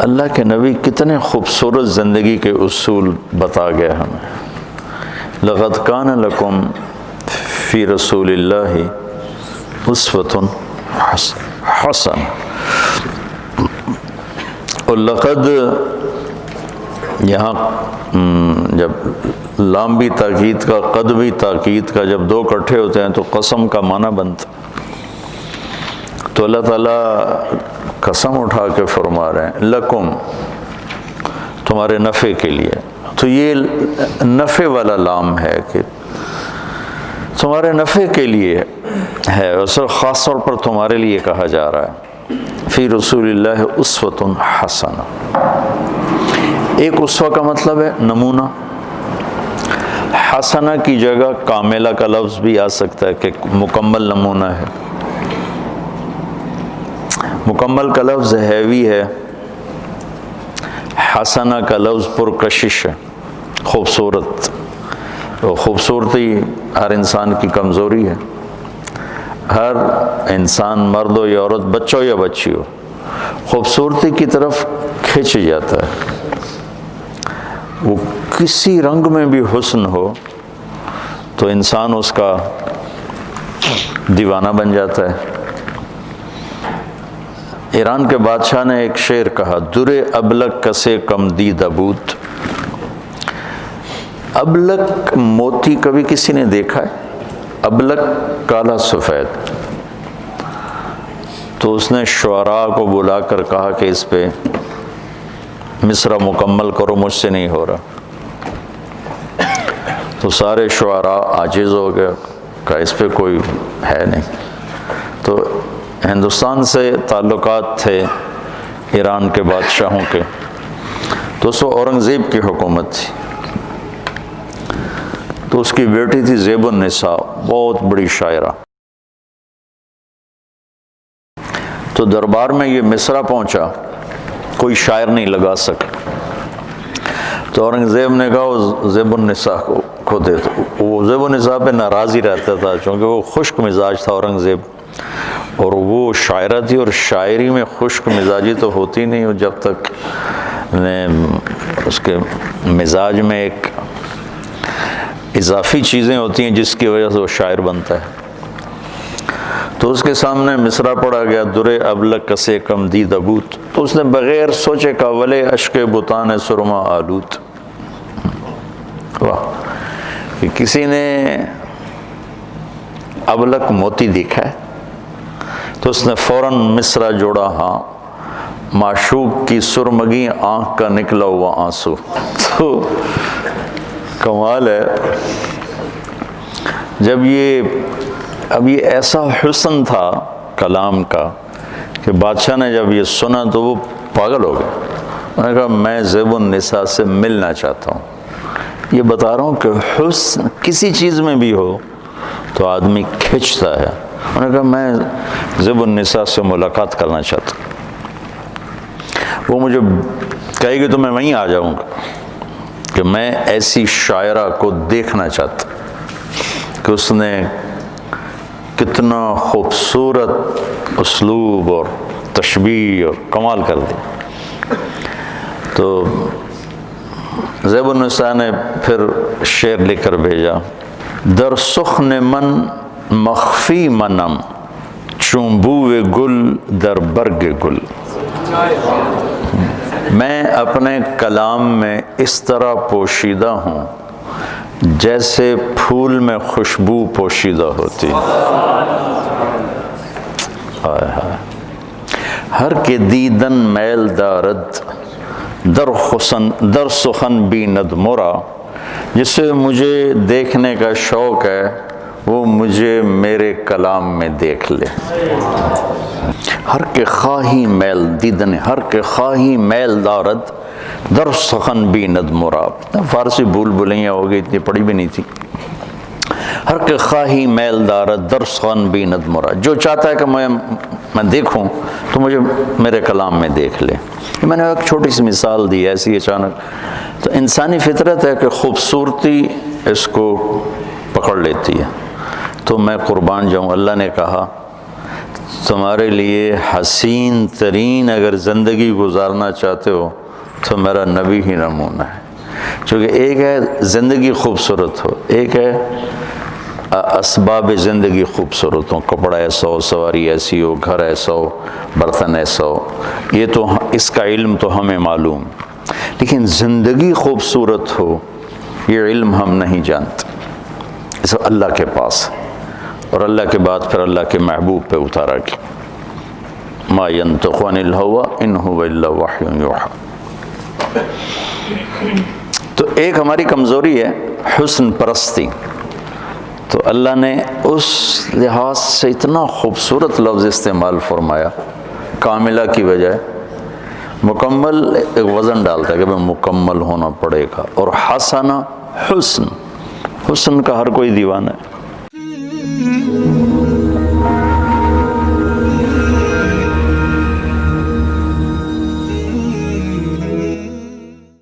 اللہ کے نبی کتنے خوبصورت زندگی کے اصول بتا گئے ہمیں. لقد کان لکم فی رسول اللہ اسوۃ حسنہ. اور لقد یہاں جب لام بھی تاکید کا قد بھی تاکید کا جب دو اکٹھے ہوتے ہیں تو قسم کا معنی بنتا. تو اللہ تعالیٰ قسم اٹھا کے فرما رہے ہیں لکم، تمہارے نفع کے لیے. تو یہ نفع والا لام ہے کہ تمہارے نفع کے لیے ہے، اور سر خاص طور پر تمہارے لیے کہا جا رہا ہے. فی رسول اللہ اسوۃ حسنہ. ایک اسوہ کا مطلب ہے نمونہ. حسنہ کی جگہ کاملہ کا لفظ بھی آ سکتا ہے کہ مکمل نمونہ ہے. مکمل کا لفظ ہیوی ہے، حسنہ کا لفظ پرکشش ہے، خوبصورت. اور خوبصورتی ہر انسان کی کمزوری ہے. ہر انسان مرد ہو یا عورت، بچہ ہو یا بچی ہو، خوبصورتی کی طرف کھنچ جاتا ہے. وہ کسی رنگ میں بھی حسن ہو تو انسان اس کا دیوانہ بن جاتا ہے. ایران کے بادشاہ نے ایک شعر کہا، در ابلک کسے کم دید ابوت. ابلک موتی کبھی کسی نے دیکھا ہے؟ ابلک کالا سفید. تو اس نے شعراء کو بلا کر کہا کہ اس پہ مصرع مکمل کرو، مجھ سے نہیں ہو رہا. تو سارے شعراء عاجز ہو گئے، کہا اس پہ کوئی ہے نہیں. تو ہندوستان سے تعلقات تھے ایران کے بادشاہوں کے. تو اس وقت اورنگزیب کی حکومت تھی. تو اس کی بیٹی تھی زیب النساء، بہت بڑی شاعرہ. تو دربار میں یہ مصرع پہنچا، کوئی شاعر نہیں لگا سکا. تو اورنگزیب نے کہا وہ زیب النساء کو دے دو. وہ زیب النساء پہ ناراض ہی رہتا تھا چونکہ وہ خشک مزاج تھا اورنگزیب، اور وہ شاعرہ تھی. اور شاعری میں خشک مزاجی تو ہوتی نہیں جب تک اس کے مزاج میں ایک اضافی چیزیں ہوتی ہیں جس کی وجہ سے وہ شاعر بنتا ہے. تو اس کے سامنے مصرع پڑھا گیا، در ابلک کسے کم دید ابوت. تو اس نے بغیر سوچے کا ولے اشک بتان سرما آلوت. واہ، کہ کسی نے ابلک موتی دیکھا ہے. تو اس نے فوراً مصرع جوڑا، ہاں معشوق کی سرمگی آنکھ کا نکلا ہوا آنسو. تو کمال ہے. جب اب یہ ایسا حسن تھا کلام کا کہ بادشاہ نے جب یہ سنا تو وہ پاگل ہو گئے. انہوں نے کہا میں زیب النساء سے ملنا چاہتا ہوں. یہ بتا رہا ہوں کہ حسن کسی چیز میں بھی ہو تو آدمی کھنچتا ہے. انہوں نے کہا میں زیب النساء سے ملاقات کرنا چاہتا ہوں. وہ مجھے کہے گی تو میں وہیں آ جاؤں گا کہ میں ایسی شاعرہ کو دیکھنا چاہتا کہ اس نے کتنا خوبصورت اسلوب اور تشبیہ اور کمال کر دی. تو زیب النساء نے پھر شعر لکھ کر بھیجا، در سخن من مخفی منم چون بوئے گل در برگ گل. میں اپنے کلام میں اس طرح پوشیدہ ہوں جیسے پھول میں خوشبو پوشیدہ ہوتی. ہر کے دیدن میل دارد در سخن بیند مرا. جسے مجھے دیکھنے کا شوق ہے وہ مجھے میرے کلام میں دیکھ لے. ہر کے خواہی میل دیدن، ہر کے خواہی میل دارد در سخن بیند مرا. فارسی بھول بھلیاں ہو گئی، اتنی پڑھی بھی نہیں تھی. ہر کے خواہی میل دارد در سخن بیند مرا. جو چاہتا ہے کہ میں دیکھوں تو مجھے میرے کلام میں دیکھ لے. میں نے ایک چھوٹی سی مثال دی ایسی اچانک. تو انسانی فطرت ہے کہ خوبصورتی اس کو پکڑ لیتی ہے. تو میں قربان جاؤں، اللہ نے کہا تمہارے لیے حسین ترین اگر زندگی گزارنا چاہتے ہو تو میرا نبی ہی نمونہ ہے. چونکہ ایک ہے زندگی خوبصورت ہو، ایک ہے اسباب زندگی خوبصورت ہو، کپڑا ایسا ہو، سواری ایسی ہو، گھر ایسا ہو، برتن ایسا ہو، یہ تو اس کا علم تو ہمیں معلوم، لیکن زندگی خوبصورت ہو یہ علم ہم نہیں جانتے، یہ سب اللہ کے پاس ہے. اور اللہ کے بعد پھر اللہ کے محبوب پہ اتارا کہ ما ينطق عن الهوى ان هو الا وحی یوحی. تو ایک ہماری کمزوری ہے حسن پرستی. تو اللہ نے اس لحاظ سے اتنا خوبصورت لفظ استعمال فرمایا، کاملہ کی بجائے مکمل. ایک وزن ڈالتا ہے کہ مکمل ہونا پڑے گا. اور حسن، حسن کا ہر کوئی دیوانہ ہے.